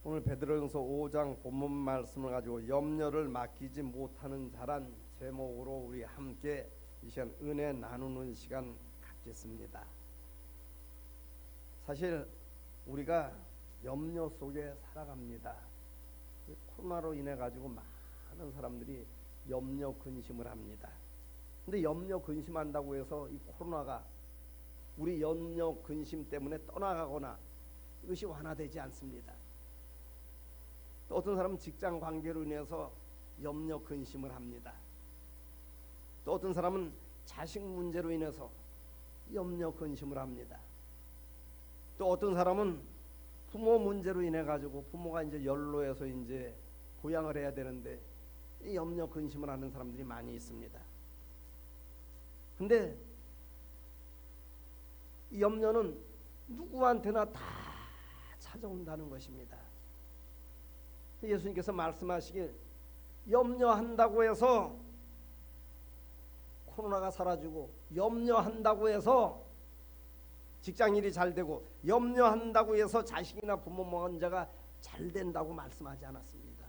오늘 베드로전서 5장 본문 말씀을 가지고 염려를 맡기지 못하는 자란 제목으로 우리 함께 이 시간 은혜 나누는 시간 갖겠습니다. 사실 우리가 염려 속에 살아갑니다. 코로나로 인해 가지고 많은 사람들이 염려 근심을 합니다. 근데 염려 근심한다고 해서 이 코로나가 우리 염려 근심 때문에 떠나가거나 이것이 완화되지 않습니다. 또 어떤 사람은 직장 관계로 인해서 염려 근심을 합니다. 또 어떤 사람은 자식 문제로 인해서 염려 근심을 합니다. 또 어떤 사람은 부모 문제로 인해 가지고 부모가 이제 연로해서 이제 보양을 해야 되는데 이 염려 근심을 하는 사람들이 많이 있습니다. 근데 이 염려는 누구한테나 다 찾아온다는 것입니다. 예수님께서 말씀하시길 염려한다고 해서 코로나가 사라지고, 염려한다고 해서 직장일이 잘 되고, 염려한다고 해서 자식이나 부모 문제가 잘 된다고 말씀하지 않았습니다.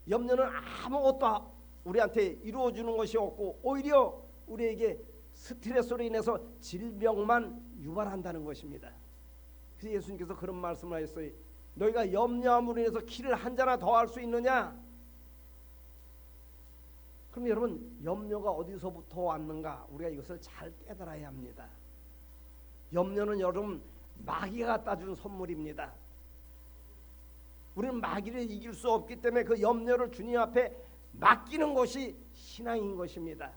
염려는 아무것도 우리한테 이루어주는 것이 없고 오히려 우리에게 스트레스로 인해서 질병만 유발한다는 것입니다. 그래서 예수님께서 그런 말씀을 하셨어요. 너희가 염려함으로 인해서 키를 한 잔이나 더 할 수 있느냐? 그럼 여러분, 염려가 어디서부터 왔는가? 우리가 이것을 잘 깨달아야 합니다. 염려는 여러분 마귀가 갖다 준 선물입니다. 우리는 마귀를 이길 수 없기 때문에 그 염려를 주님 앞에 맡기는 것이 신앙인 것입니다.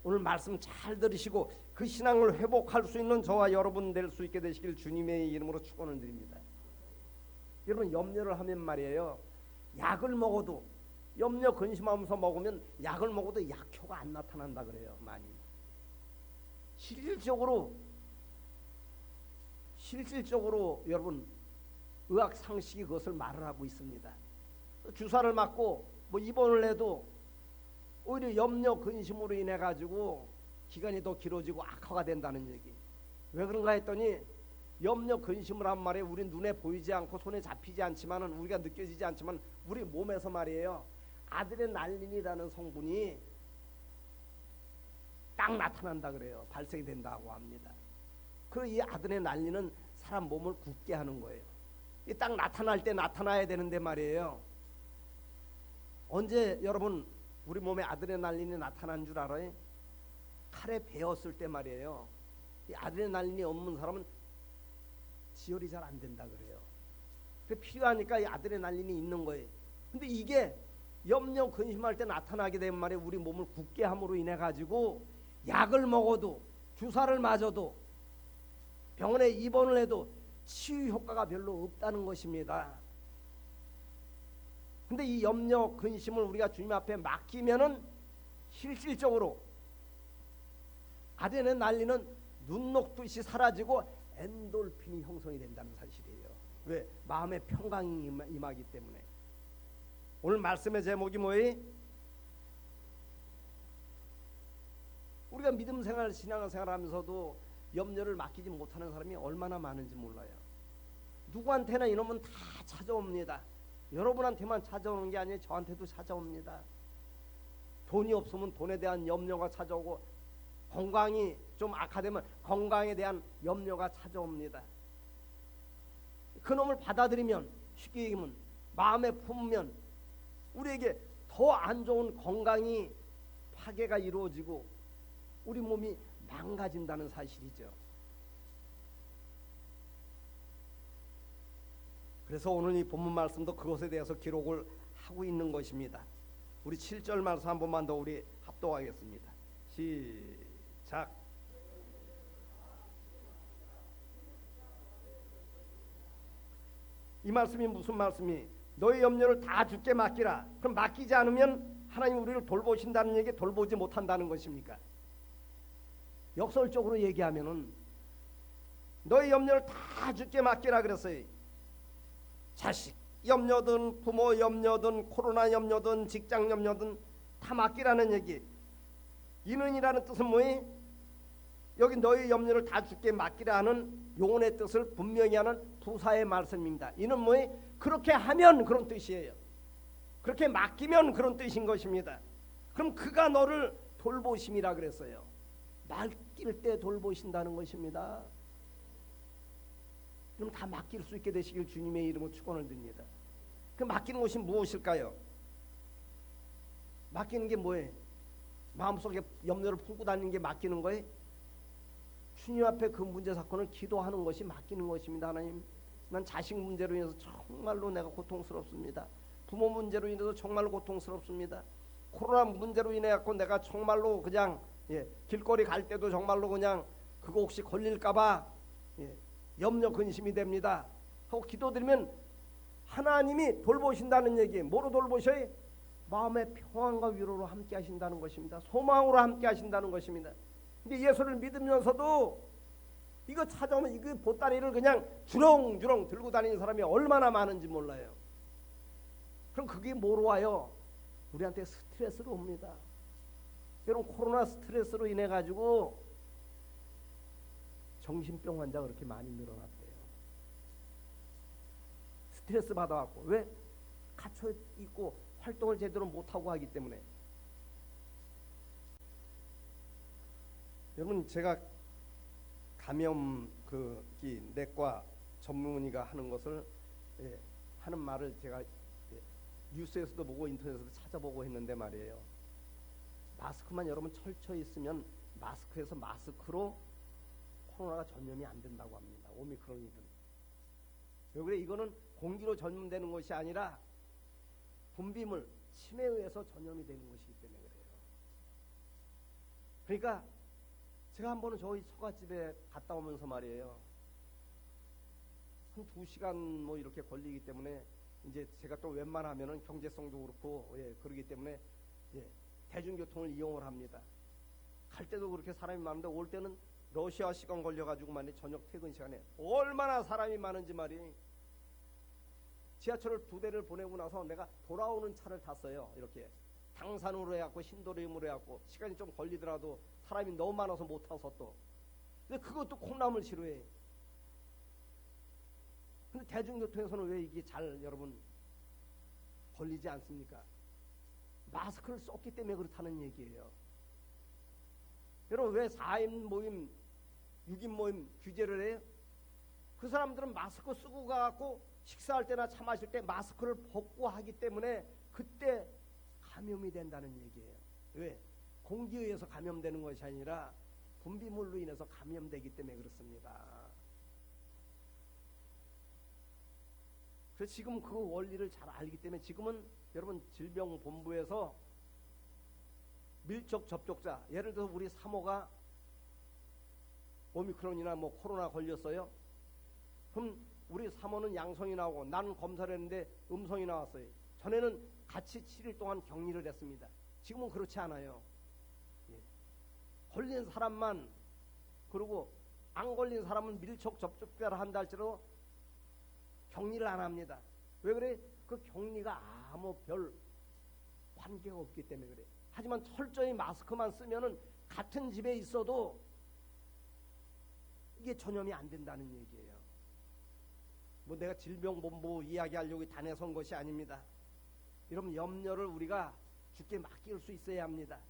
오늘 말씀 잘 들으시고 그 신앙을 회복할 수 있는 저와 여러분 될 수 있게 되시길 주님의 이름으로 축원을 드립니다. 여러분, 염려를 하면 말이에요, 약을 먹어도, 염려 근심하면서 먹으면 약을 먹어도 약효가 안 나타난다 그래요. 많이 실질적으로 여러분 의학 상식이 그것을 말을 하고 있습니다. 주사를 맞고 뭐 입원을 해도 오히려 염려 근심으로 인해 가지고 기간이 더 길어지고 악화가 된다는 얘기. 왜 그런가 했더니 염려 근심을 한 말에 우리 눈에 보이지 않고 손에 잡히지 않지만은, 우리가 느껴지지 않지만 우리 몸에서 말이에요, 아드레날린이라는 성분이 딱 나타난다 그래요. 발생이 된다고 합니다. 그 이 아드레날린은 사람 몸을 굳게 하는 거예요. 이 딱 나타날 때 나타나야 되는데 말이에요, 언제 여러분 우리 몸에 아드레날린이 나타난 줄 알아요? 칼에 베었을 때 말이에요. 이 아드레날린이 없는 사람은 지혈이 잘 안 된다 그래요. 그 필요하니까 이 아드레날린이 있는 거예요. 근데 이게 염려 근심할 때 나타나게 되면 말이에요, 우리 몸을 굳게 함으로 인해 가지고 약을 먹어도, 주사를 맞아도, 병원에 입원을 해도 치유 효과가 별로 없다는 것입니다. 근데 이 염려 근심을 우리가 주님 앞에 맡기면은 실질적으로 아드레날린은 눈 녹듯이 사라지고 엔돌핀이 형성이 된다는 사실이에요. 왜? 마음의 평강이 임하기 때문에. 오늘 말씀의 제목이 뭐예요? 우리가 믿음 생활, 신앙 생활하면서도 염려를 맡기지 못하는 사람이 얼마나 많은지 몰라요. 누구한테나 이놈은 다 찾아옵니다. 여러분한테만 찾아오는 게 아니에요. 저한테도 찾아옵니다. 돈이 없으면 돈에 대한 염려가 찾아오고, 건강이 좀 악화되면 건강에 대한 염려가 찾아옵니다. 그놈을 받아들이면, 쉽게 얘기하면 마음에 품으면 우리에게 더 안 좋은 건강이 파괴가 이루어지고 우리 몸이 망가진다는 사실이죠. 그래서 오늘 이 본문 말씀도 그것에 대해서 기록을 하고 있는 것입니다. 우리 7절 말씀 한 번만 더 우리 합독하겠습니다. 시작. 이 말씀이 무슨 말씀이? 너의 염려를 다 주께 맡기라. 그럼 맡기지 않으면 하나님 우리를 돌보신다는 얘기, 돌보지 못한다는 것입니까? 역설적으로 얘기하면은 너의 염려를 다 주께 맡기라 그랬어요. 자식 염려든 부모 염려든 코로나 염려든 직장 염려든 다 맡기라는 얘기. 이는이라는 뜻은 뭐예요? 여기 너희 염려를 다 주께 맡기라 하는 용언의 뜻을 분명히 하는 부사의 말씀입니다. 이는 뭐예요? 그렇게 하면 그런 뜻이에요. 그렇게 맡기면 그런 뜻인 것입니다. 그럼 그가 너를 돌보심이라 그랬어요. 맡길 때 돌보신다는 것입니다. 그럼 다 맡길 수 있게 되시길 주님의 이름으로 축원을 드립니다. 그 맡기는 것이 무엇일까요? 맡기는 게 뭐예요? 마음속에 염려를 품고 다니는 게 맡기는 거예요? 주님 앞에 그 문제 사건을 기도하는 것이 맡기는 것입니다. 하나님, 난 자식 문제로 인해서 정말로 내가 고통스럽습니다. 부모 문제로 인해서 정말로 고통스럽습니다. 코로나 문제로 인해 갖고 내가 정말로 그냥 길거리 갈 때도 정말로 그냥 그거 혹시 걸릴까봐 염려 근심이 됩니다. 하고 기도드리면 하나님이 돌보신다는 얘기예요. 뭐로 돌보셔요? 마음의 평안과 위로로 함께 하신다는 것입니다. 소망으로 함께 하신다는 것입니다. 근데 예수를 믿으면서도 이거 찾아오면 이거 보따리를 그냥 주렁주렁 들고 다니는 사람이 얼마나 많은지 몰라요. 그럼 그게 뭐로 와요? 우리한테 스트레스로 옵니다. 여러분, 코로나 스트레스로 인해 가지고 정신병 환자가 그렇게 많이 늘어났대요. 스트레스 받아갖고. 왜? 갇혀 있고 활동을 제대로 못하고 하기 때문에. 여러분, 제가 감염 내과 전문의가 하는 것을 하는 말을 제가 뉴스에서도 보고 인터넷에서도 찾아보고 했는데 말이에요. 마스크만 여러분 철저히 있으면 마스크에서 마스크로 코로나가 전염이 안 된다고 합니다. 오미크론이든. 왜 그래? 이거는 공기로 전염되는 것이 아니라 분비물, 침에 의해서 전염이 되는 것이기 때문에 그래요. 그러니까 제가 한 번은 저희 처갓집에 갔다 오면서 말이에요. 한 2시간 뭐 이렇게 걸리기 때문에 이제 제가 또 웬만하면은 경제성도 그렇고 그러기 때문에 대중교통을 이용을 합니다. 갈 때도 그렇게 사람이 많은데 올 때는 러시아 시간 걸려가지고 말이에요. 저녁 퇴근 시간에 얼마나 사람이 많은지 말이에요. 지하철을 2대를 보내고 나서 내가 돌아오는 차를 탔어요. 이렇게 당산으로 해갖고 신도림으로 해갖고 시간이 좀 걸리더라도 사람이 너무 많아서 못 타서 또. 근데 그것도 콩나물 싫어해. 근데 대중교통에서는 왜 이게 잘 여러분 걸리지 않습니까? 마스크를 썼기 때문에 그렇다는 얘기예요. 여러분, 왜 4인 모임, 6인 모임 규제를 해요? 그 사람들은 마스크 쓰고 가갖고 식사할 때나 차 마실 때 마스크를 벗고 하기 때문에 그때 감염이 된다는 얘기예요. 왜? 공기에 의해서 감염되는 것이 아니라 분비물로 인해서 감염되기 때문에 그렇습니다. 그래서 지금 그 원리를 잘 알기 때문에 지금은 여러분 질병본부에서 밀접 접촉자, 예를 들어서 우리 사모가 오미크론이나 뭐 코로나 걸렸어요. 그럼 우리 사모는 양성이 나오고 나는 검사를 했는데 음성이 나왔어요. 전에는 같이 7일 동안 격리를 했습니다. 지금은 그렇지 않아요. 걸린 사람만, 그리고 안 걸린 사람은 밀접 접촉자를 한다 할지라도 격리를 안 합니다. 왜 그래? 그 격리가 아무 별 관계가 없기 때문에 그래. 하지만 철저히 마스크만 쓰면은 같은 집에 있어도 이게 전염이 안 된다는 얘기예요. 뭐 내가 질병본부 이야기하려고 단에선 것이 아닙니다. 여러분, 염려를 우리가 주께 맡길 수 있어야 합니다.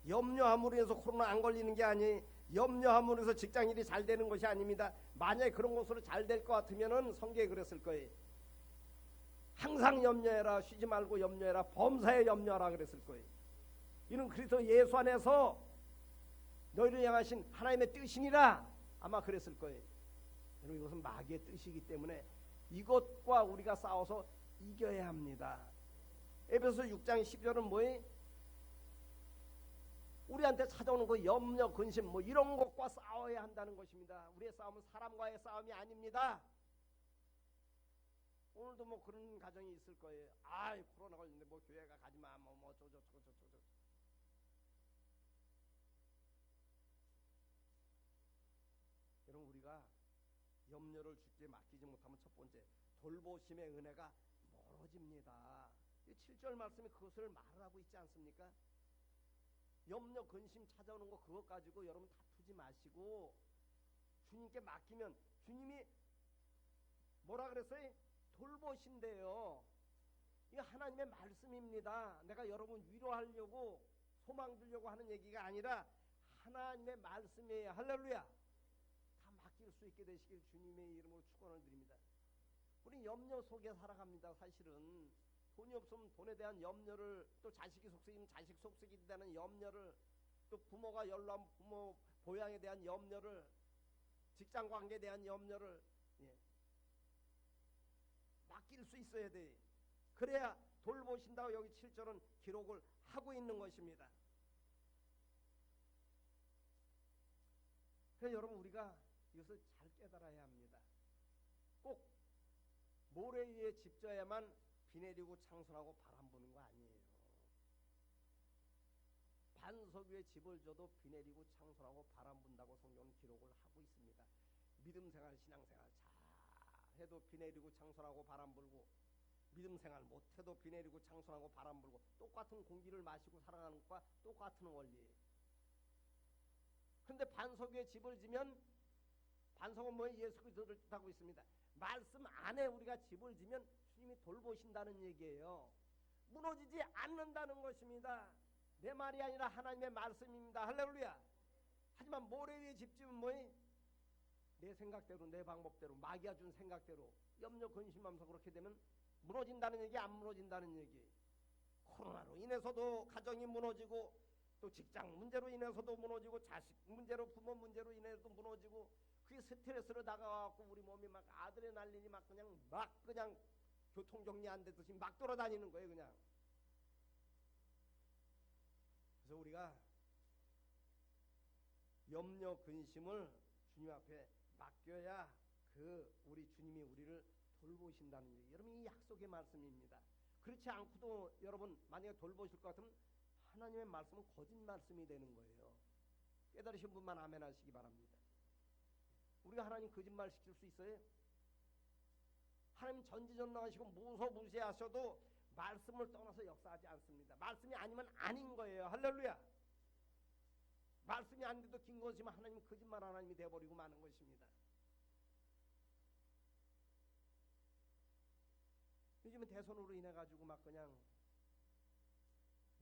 염려함으로 해서 코로나 안 걸리는 게 아니에요. 염려함으로 해서 직장일이 잘 되는 것이 아닙니다. 만약에 그런 것으로 잘 될 것 같으면은 성경에 그랬을 거예요. 항상 염려해라, 쉬지 말고 염려해라, 범사에 염려하라 그랬을 거예요. 이는 그리스도 예수 안에서 너희를 향하신 하나님의 뜻이니라, 아마 그랬을 거예요. 여러분, 이것은 마귀의 뜻이기 때문에 이것과 우리가 싸워서 이겨야 합니다. 에베소 6장 10절은 뭐예요? 우리한테 찾아오는 그 염려, 근심 뭐 이런 것과 싸워야 한다는 것입니다. 우리의 싸움은 사람과의 싸움이 아닙니다. 오늘도 뭐 그런 가정이 있을 거예요. 아이, 코로나 걸렸는데 뭐 교회가 가지마, 뭐 저저. 여러분, 우리가 염려를 주께 맡기지 못하면 첫 번째, 돌보심의 은혜가 멀어집니다. 7절 말씀이 그것을 말을 하고 있지 않습니까? 염려, 근심 찾아오는 거 그것 가지고 여러분 다투지 맡기지 마시고 주님께 맡기면 주님이 뭐라 그랬어요? 돌보신대요. 이거 하나님의 말씀입니다. 내가 여러분 위로하려고 소망 주려고 하는 얘기가 아니라 하나님의 말씀이에요. 할렐루야. 다 맡길 수 있게 되시길 주님의 이름으로 축원을 드립니다. 우리 염려 속에 살아갑니다. 사실은 돈이 없으면 돈에 대한 염려를, 또 자식이 속썩이면 자식 속썩이에 대한 염려를, 또 부모가 연로하면 부모 보양에 대한 염려를, 직장 관계에 대한 염려를 맡길 수 있어야 돼. 그래야 돌보신다고 여기 7절은 기록을 하고 있는 것입니다. 그래서 여러분 우리가 이것을 잘 깨달아야 합니다. 꼭 모래 위에 집 져야만 비 내리고 창설하고 바람 부는 거 아니에요. 반석 위에 집을 져도 비 내리고 창설하고 바람 분다고 성경은 기록을 하고 있습니다. 믿음생활 신앙생활 잘 해도 비 내리고 창설하고 바람 불고, 믿음생활 못해도 비 내리고 창설하고 바람 불고, 똑같은 공기를 마시고 살아가는 것과 똑같은 원리예요. 그런데 반석 위에 집을 지면, 반석은 뭐예요? 예수 그리스도를 뜻하고 있습니다. 말씀 안에 우리가 집을 지면 주님이 돌보신다는 얘기예요. 무너지지 않는다는 것입니다. 내 말이 아니라 하나님의 말씀입니다. 할렐루야. 하지만 모래 위에 집 지면 뭐예요? 내 생각대로, 내 방법대로, 마귀가 준 생각대로 염려 근심하면서 그렇게 되면 무너진다는 얘기, 안 무너진다는 얘기. 코로나로 인해서도 가정이 무너지고, 또 직장 문제로 인해서도 무너지고, 자식 문제로, 부모 문제로 인해서도 무너지고, 그게 스트레스로 다가와갖고 우리 몸이 막 아드레날린이 막 그냥 교통 정리 안 되듯이 막 돌아다니는 거예요, 그냥. 그래서 우리가 염려 근심을 주님 앞에 맡겨야 우리 주님이 우리를 돌보신다는 얘기. 여러분 이 약속의 말씀입니다. 그렇지 않고도 여러분 만약에 돌보실 것 같으면 하나님의 말씀은 거짓 말씀이 되는 거예요. 깨달으신 분만 아멘 하시기 바랍니다. 우리가 하나님 거짓말 시킬 수 있어요? 하나님 전지전능하시고 무소무시하셔도 말씀을 떠나서 역사하지 않습니다. 말씀이 아니면 아닌 거예요. 할렐루야. 말씀이 아닌데도 긴 것이면 하나님은 거짓말 하나님이 되어버리고 마는 것입니다. 요즘은 대선으로 인해 가지고 막 그냥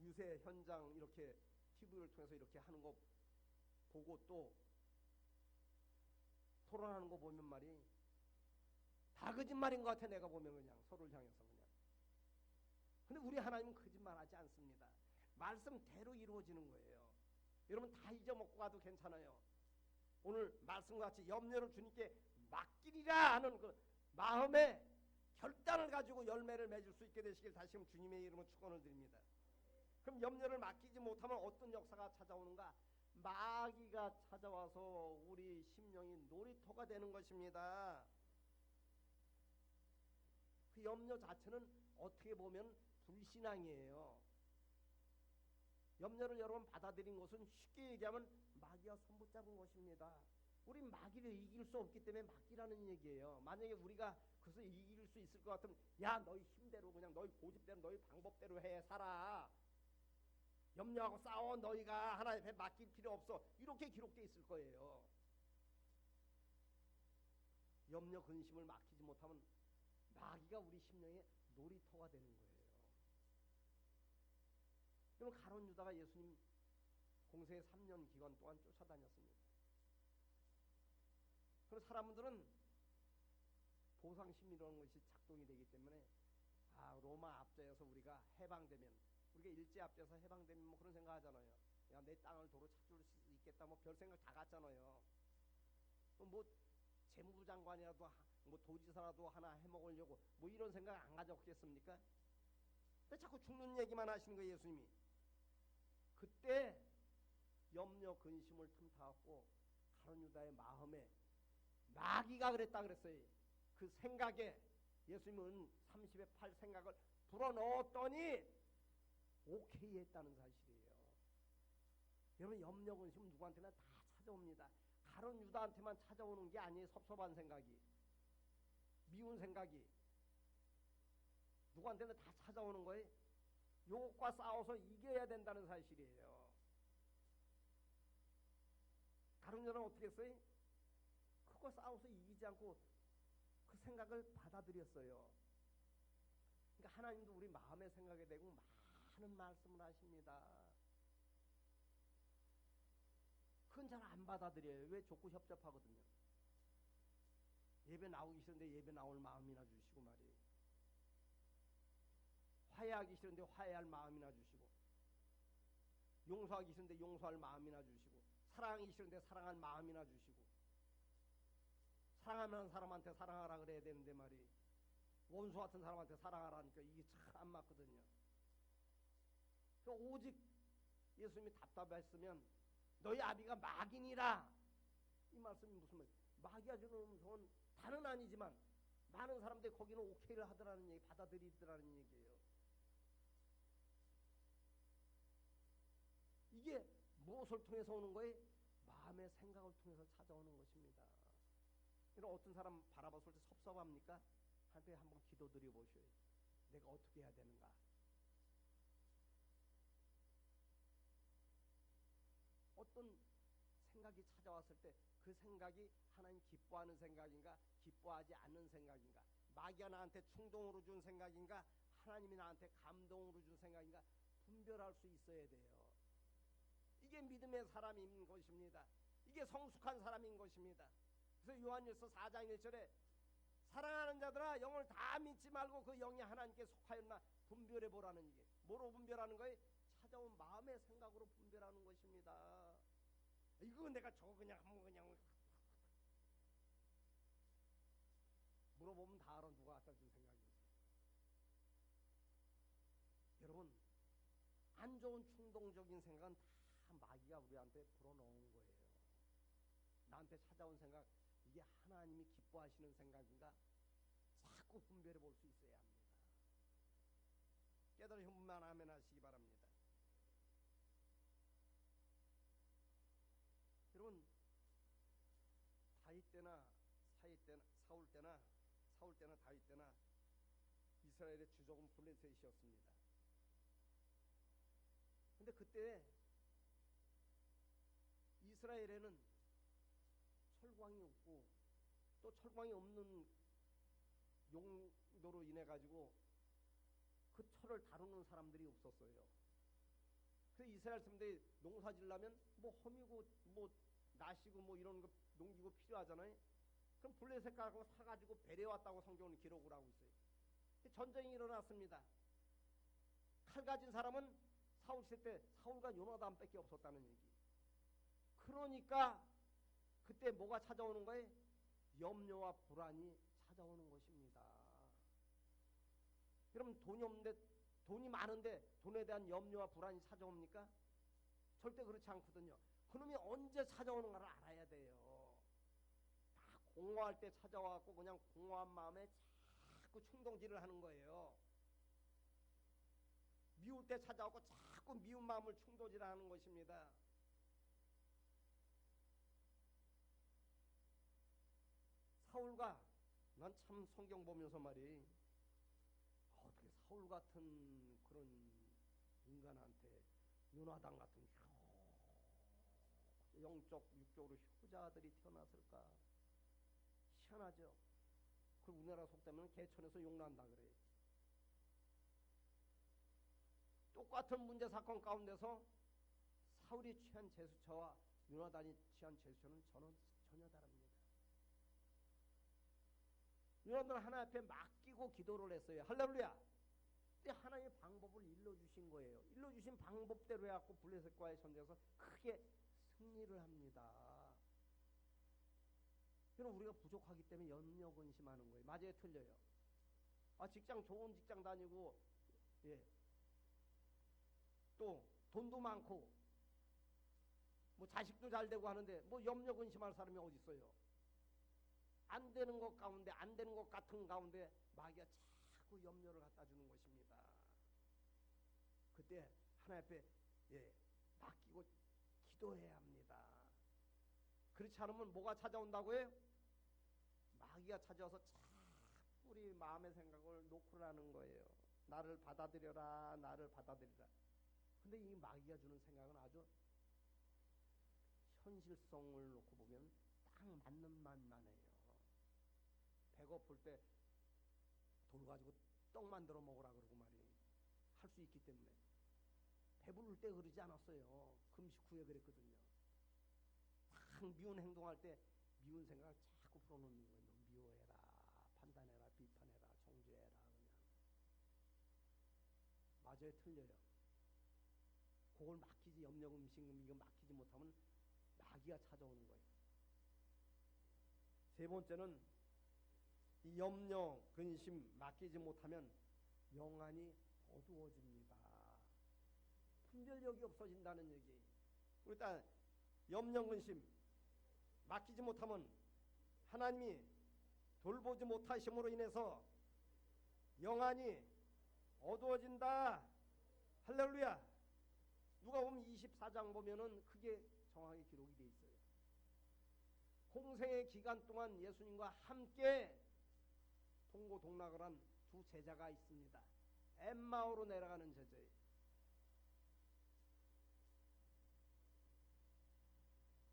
유세 현장 이렇게 TV를 통해서 이렇게 하는 거 보고 또 토론하는 거 보면 말이 다 거짓말인 것 같아. 내가 보면 그냥 서로를 향해서 그냥. 근데 우리 하나님은 거짓말하지 않습니다. 말씀대로 이루어지는 거예요. 여러분 다 잊어먹고 가도 괜찮아요. 오늘 말씀과 같이 염려를 주님께 맡기리라 하는 그 마음의 결단을 가지고 열매를 맺을 수 있게 되시길 다시 한번 주님의 이름으로 축원을 드립니다. 그럼 염려를 맡기지 못하면 어떤 역사가 찾아오는가? 마귀가 찾아와서 우리 심령이 놀이터가 되는 것입니다. 그 염려 자체는 어떻게 보면 불신앙이에요. 염려를 여러분 받아들인 것은 쉽게 얘기하면 마귀가 손붙잡은 것입니다. 우리 마귀를 이길 수 없기 때문에 맡기라는 얘기예요. 만약에 우리가 그것을 이길 수 있을 것 같으면 야 너희 힘대로 그냥 너희 고집대로 너희 방법대로 해 살아. 염려하고 싸워 너희가 하나님 앞에 맡길 필요 없어. 이렇게 기록되어 있을 거예요. 염려 근심을 맡기지 못하면 마귀가 우리 심령의 놀이터가 되는 거예요. 여러분 가룟 유다가 예수님 공생의 3년 기간 동안 쫓아다녔습니다. 그래서 사람들은 보상심리라는 것이 작동이 되기 때문에 로마 압제에서 우리가 해방되면, 우리가 일제 압제에서 해방되면 뭐 그런 생각하잖아요. 야, 내 땅을 도로 찾을 수 있겠다. 뭐 별 생각 다 갔잖아요. 뭐 재무부 장관이라도 뭐 도지사라도 하나 해먹으려고 뭐 이런 생각 안 가졌겠습니까? 근데 자꾸 죽는 얘기만 하시는 거예요, 예수님이. 그때 염려 근심을 틈타갖고 가룟 유다의 마음에 마귀가 그랬다 그랬어요. 그 생각에 예수님은 30의 8 생각을 불어넣었더니 오케이 했다는 사실이에요. 여러분 염려 근심은 누구한테나 다 찾아옵니다. 가룟 유다한테만 찾아오는 게 아니에요. 섭섭한 생각이, 미운 생각이 누구한테나 다 찾아오는 거예요. 요것과 싸워서 이겨야 된다는 사실이에요. 다른 여자는 어떻게 했어요? 그거 싸워서 이기지 않고 그 생각을 받아들였어요. 그러니까 하나님도 우리 마음의 생각에 대고 많은 말씀을 하십니다. 그건 잘 안 받아들여요. 왜? 좁고 협잡하거든요. 예배 나오기 싫은데 예배 나올 마음이나 주시고 말이에요. 화해하기 싫은데 화해할 마음이나 주시고, 용서하기 싫은데 용서할 마음이나 주시고, 사랑하기 싫은데 사랑할 마음이나 주시고, 사랑하는 사람한테 사랑하라 그래야 되는데 말이 원수 같은 사람한테 사랑하라니까 이게 참 안 맞거든요. 그러니까 오직 예수님이 답답했으면 너희 아비가 마귀니라, 이 말씀이 무슨 말? 마귀가 주는 음성은 다는 아니지만 많은 사람들이 거기는 오케이를 하더라는 얘기, 받아들이더라는 얘기예요. 이게 무엇을 통해서 오는 거예요? 마음의 생각을 통해서 찾아오는 것입니다. 이런 어떤 사람 바라봤을 때 섭섭합니까? 한때 한번 기도드려 보셔요. 내가 어떻게 해야 되는가? 어떤 생각이 찾아왔을 때 그 생각이 하나님 기뻐하는 생각인가, 기뻐하지 않는 생각인가, 마귀가 나한테 충동으로 준 생각인가, 하나님이 나한테 감동으로 준 생각인가 분별할 수 있어야 돼요. 이게 믿음의 사람인 것입니다. 이게 성숙한 사람인 것입니다. 그래서 요한일서 4장 1절에 사랑하는 자들아 영을 다 믿지 말고 그 영이 하나님께 속하였나 분별해 보라는, 이게 뭐로 분별하는 거예요? 찾아온 마음의 생각으로 분별하는 것입니다. 이거 내가 저거 그냥 한번 그냥 물어보면 다 알아. 누가 갖다 준 생각이 있어요. 여러분, 안 좋은 충동적인 생각은 다 마귀가 우리한테 불어넣은 거예요. 나한테 찾아온 생각, 이게 하나님이 기뻐하시는 생각인가 자꾸 분별해 볼 수 있어야 합니다. 깨달으신 분만 아멘 하시기 바랍니다. 여러분, 다윗 때나 사울 때나 다윗 때나 이스라엘의 주적은 블레셋이었습니다. 근데 그때 이스라엘에는 철광이 없고 또 철광이 없는 용도로 인해 가지고 그 철을 다루는 사람들이 없었어요. 그래서 이스라엘 사람들이 농사 지려면 뭐 험이고 뭐 나시고 뭐 이런 거 농기구 필요하잖아요. 그럼 블레셋 가고 사가지고 배려왔다고 성경은 기록을 하고 있어요. 전쟁이 일어났습니다. 칼 가진 사람은 사울 시대 때 사울과 요나단밖에 없었다는 얘기. 그러니까 그때 뭐가 찾아오는 거예요? 염려와 불안이 찾아오는 것입니다. 그럼 돈이 없는데, 돈이 많은데 돈에 대한 염려와 불안이 찾아옵니까? 절대 그렇지 않거든요. 그놈이 언제 찾아오는가를 알아야 돼요. 다 공허할 때 찾아와갖고 그냥 공허한 마음에 자꾸 충동질을 하는 거예요. 미울 때 찾아오고 자꾸 미운 마음을 충동질하는 것입니다. 사울과, 난 참 성경 보면서 말이, 어떻게 사울 같은 그런 인간한테 요나단 같은 영적 육적으로 효자들이 태어났을까? 희한하죠. 그 우리나라 속되면 개천에서 용난다 그래요. 똑같은 문제 사건 가운데서 사울이 취한 제스처와 요나단이 취한 제스처는 전혀 다릅니다. 요나단은 하나님 앞에 맡기고 기도를 했어요. 할렐루야. 근데 하나님의 방법을 일러주신 거예요. 일러주신 방법대로 해갖고 블레셋과의 전쟁에서 크게 승리를 합니다. 여러분, 우리가 부족하기 때문에 염려 근심하는 거예요. 맞아요, 틀려요? 직장, 좋은 직장 다니고, 또 돈도 많고 뭐 자식도 잘 되고 하는데 뭐 염려 근심할 사람이 어디 있어요? 안 되는 것 가운데, 안 되는 것 같은 가운데 마귀가 자꾸 염려를 갖다 주는 것입니다. 그때 하나님 앞에 맡기고 기도해야 합니다. 그렇지 않으면 뭐가 찾아온다고요? 마귀가 찾아와서 자꾸 우리 마음의 생각을 놓고라는 거예요. 나를 받아들여라, 나를 받아들여라. 근데 이 마귀가 주는 생각은 아주 현실성을 놓고 보면 딱 맞는 말만 해요. 배고플 때 돌 가지고 떡 만들어 먹으라 그러고 말이에요. 할 수 있기 때문에. 배부를 때 그러지 않았어요. 금식 후에 그랬거든요. 딱 미운 행동할 때 미운 생각을 자꾸 풀어놓는 거예요. 미워해라, 판단해라, 비판해라, 정죄해라. 그냥 맞아요, 틀려요. 그걸 맡기지, 염려 음식 이거 맡기지 못하면 마귀가 찾아오는 거예요. 세 번째는 이 염려, 근심 맡기지 못하면 영안이 어두워집니다. 분별력이 없어진다는 얘기. 일단 염려, 근심 맡기지 못하면 하나님이 돌보지 못하심으로 인해서 영안이 어두워진다. 할렐루야. 누가복음 24장 보면은 그게 정확히 기록이 돼 있어요. 공생의 기간 동안 예수님과 함께 동고동락을 한 두 제자가 있습니다. 엠마오로 내려가는 제자예요.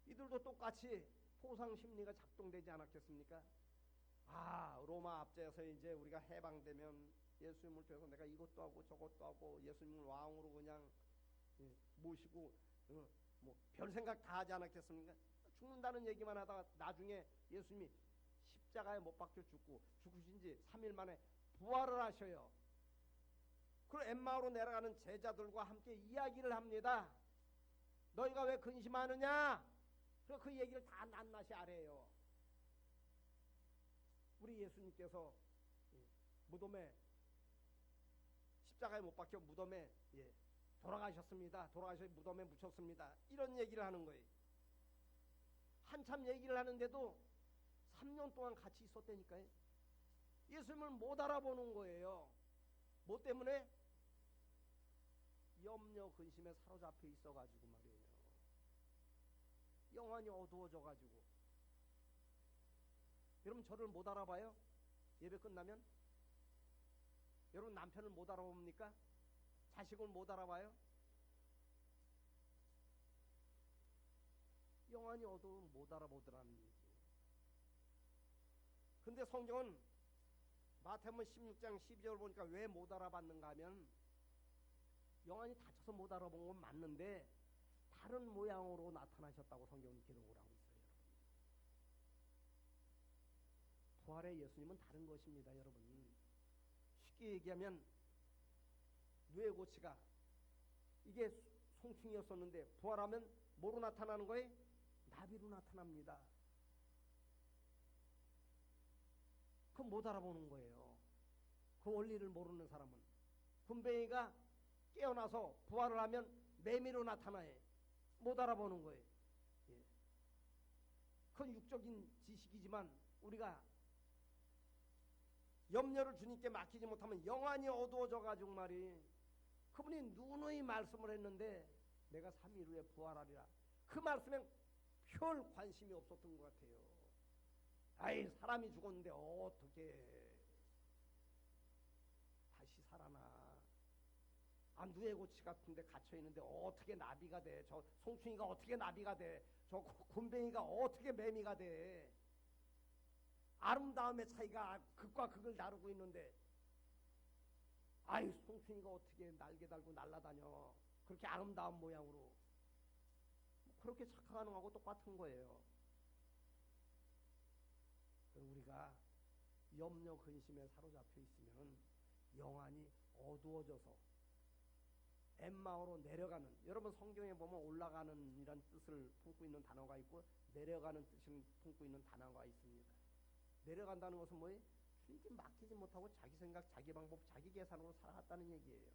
이들도 똑같이 포상 심리가 작동되지 않았겠습니까? 로마 압제에서 이제 우리가 해방되면 예수님을 통해서 내가 이것도 하고 저것도 하고 예수님을 왕으로 그냥 모시고 뭐 별 생각 다 하지 않았겠습니까? 죽는다는 얘기만 하다가 나중에 예수님이 십자가에 못 박혀 죽으신 지 3일 만에 부활을 하셔요. 그리고 엠마오로 내려가는 제자들과 함께 이야기를 합니다. 너희가 왜 근심하느냐? 그래서 그 얘기를 다 낱낱이 아래요. 우리 예수님께서 무덤에 십자가에 못 박혀 무덤에 돌아가셨습니다. 돌아가셔서 무덤에 묻혔습니다. 이런 얘기를 하는 거예요. 한참 얘기를 하는데도 3년 동안 같이 있었다니까요. 예수님을 못 알아보는 거예요. 뭐 때문에? 염려 근심에 사로잡혀 있어가지고 말이에요. 영안이 어두워져가지고. 여러분 저를 못 알아봐요? 예배 끝나면? 여러분 남편을 못 알아봅니까? 자식을 못 알아봐요? 영안이 어두우면 못 알아보더라는 얘기. 근데 성경은 마태복음 16장 12절 보니까 왜 못 알아봤는가 하면 영안이 다쳐서 못 알아본 건 맞는데 다른 모양으로 나타나셨다고 성경은 기록을 하고 있어요. 여러분. 부활의 예수님은 다른 것입니다. 여러분. 쉽게 얘기하면 누에고치가 이게 송충이었었는데 부활하면 뭐로 나타나는 거예요? 나비로 나타납니다. 그건 못 알아보는 거예요. 그 원리를 모르는 사람은. 군뱅이가 깨어나서 부활을 하면 매미로 나타나요. 못 알아보는 거예요. 그건 육적인 지식이지만 우리가 염려를 주님께 맡기지 못하면 영안이 어두워져 가지고 말이 그분이 누누이 말씀을 했는데 내가 3일 후에 부활하리라. 그 말씀엔 별 관심이 없었던 것 같아요. 사람이 죽었는데 어떻게 다시 살아나. 누에고치 같은 데 갇혀있는데 어떻게 나비가 돼. 저 송충이가 어떻게 나비가 돼. 저 곰뱅이가 어떻게 매미가 돼. 아름다움의 차이가 극과 극을 다루고 있는데 송충이가 어떻게 날개 달고 날아다녀. 그렇게 아름다운 모양으로. 그렇게 착각하는 거하고 똑같은 거예요. 우리가 염려 근심에 사로잡혀 있으면 영안이 어두워져서 엠마오로 내려가는, 여러분 성경에 보면 올라가는 이란 뜻을 품고 있는 단어가 있고 내려가는 뜻을 품고 있는 단어가 있습니다. 내려간다는 것은 뭐예요? 주님께 맡기지 못하고 자기 생각, 자기 방법, 자기 계산으로 살아갔다는 얘기예요.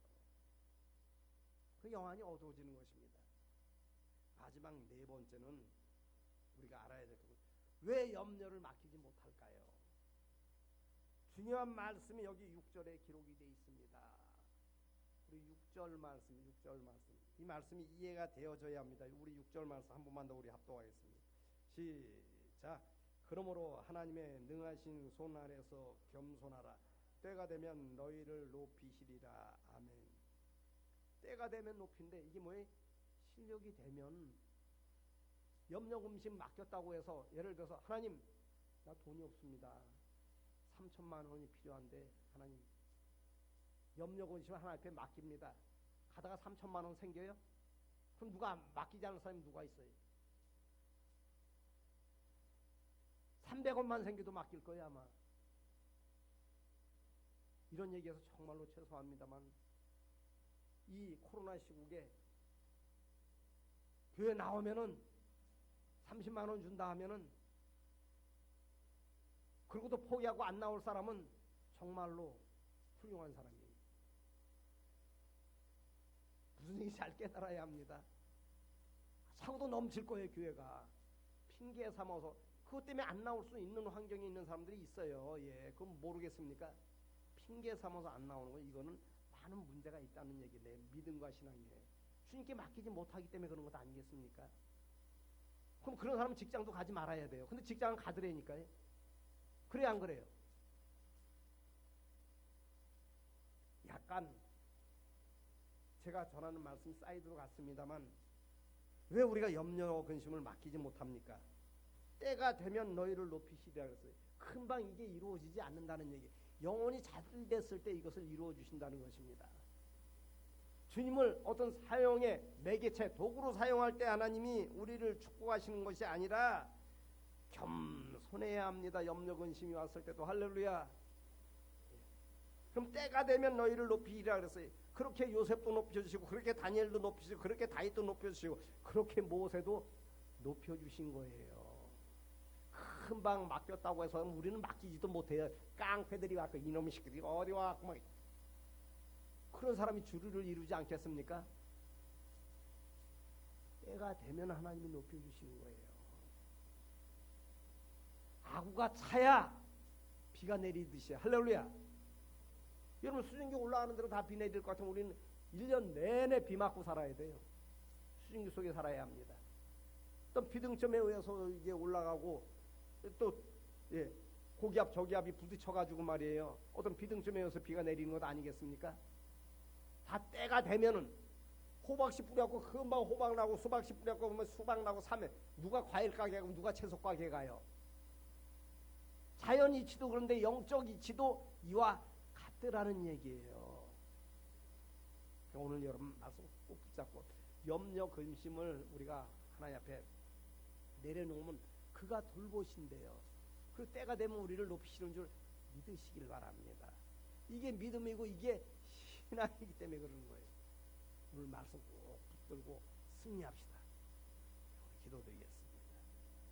그 영안이 어두워지는 것입니다. 마지막 네 번째는 우리가 알아야 될 것은 왜 염려를 맡기지 못할까요? 중요한 말씀이 여기 6절에 기록이 되어 있습니다. 우리 6절 말씀. 이 말씀이 이해가 되어져야 합니다. 우리 6절 말씀 한 번만 더 우리 합독하겠습니다. 시작. 그러므로 하나님의 능하신 손 아래서 겸손하라. 때가 되면 너희를 높이시리라. 아멘. 때가 되면 높인데 이게 뭐예요? 실력이 되면 염려 근심 맡겼다고 해서 예를 들어서 하나님 나 돈이 없습니다. 3천만 원이 필요한데 하나님 염려 근심 하나님 앞에 맡깁니다. 가다가 3천만 원 생겨요? 그럼 누가 맡기지 않을 사람이 누가 있어요? 300원만 생겨도 맡길 거예요 아마. 이런 얘기해서 정말로 죄송합니다만 이 코로나 시국에 교회 나오면은 30만 원 준다 하면은 그리고도 포기하고 안 나올 사람은 정말로 훌륭한 사람이에요. 무슨 얘기인지 잘 깨달아야 합니다. 사고도 넘칠 거예요 교회가. 핑계 삼아서 그것 때문에 안 나올 수 있는 환경에 있는 사람들이 있어요. 예, 그건 모르겠습니까? 핑계 삼아서 안 나오는 거 이거는 많은 문제가 있다는 얘기네. 믿음과 신앙에 주님께 맡기지 못하기 때문에 그런 것 아니겠습니까? 그럼 그런 사람은 직장도 가지 말아야 돼요. 근데 직장은 가더라니까요. 그래 안 그래요? 약간 제가 전하는 말씀 사이드로 갔습니다만 왜 우리가 염려 근심을 맡기지 못합니까? 때가 되면 너희를 높이시리라 그랬어요. 금방 이게 이루어지지 않는다는 얘기. 영혼이 잘 됐을 때 이것을 이루어 주신다는 것입니다. 주님을 어떤 사용의 매개체 도구로 사용할 때 하나님이 우리를 축복하시는 것이 아니라 겸손해야 합니다. 염려 근심이 왔을 때도. 할렐루야. 그럼 때가 되면 너희를 높이리라 그랬어요. 그렇게 요셉도 높여주시고 그렇게 다니엘도 높여주시고 그렇게 다윗도 높여주시고 그렇게 모세도 높여주신 거예요. 금방 맡겼다고 해서 우리는 맡기지도 못해요. 깡패들이 와서 이놈의 새끼들이 어디 와갖고 막 그런 사람이 주류를 이루지 않겠습니까? 때가 되면 하나님이 높여주시는 거예요. 아구가 차야 비가 내리듯이. 할렐루야. 여러분 수증기 올라가는 대로 다 비 내릴 것 같으면 우리는 1년 내내 비 맞고 살아야 돼요. 수증기 속에 살아야 합니다. 어떤 비등점에 의해서 이게 올라가고 또 예, 고기압 저기압이 부딪혀가지고 말이에요. 어떤 비등점에 의해서 비가 내리는 것 아니겠습니까? 다 때가 되면은 호박씨 뿌려갖고 금방 호박 나고 수박씨 뿌려갖고 보면 수박 나고 사면 누가 과일 가게 가고 누가 채소 가게 가요. 자연 이치도 그런데 영적 이치도 이와 같더라는 얘기예요. 오늘 여러분 말씀 꼭 붙잡고 염려 근심을 우리가 하나님 앞에 내려놓으면 그가 돌보신대요. 그 때가 되면 우리를 높이시는 줄 믿으시길 바랍니다. 이게 믿음이고 이게 신앙이기 때문에 그러는 거예요. 오늘 말씀 꼭 붙들고 승리합시다. 우리 기도드리겠습니다.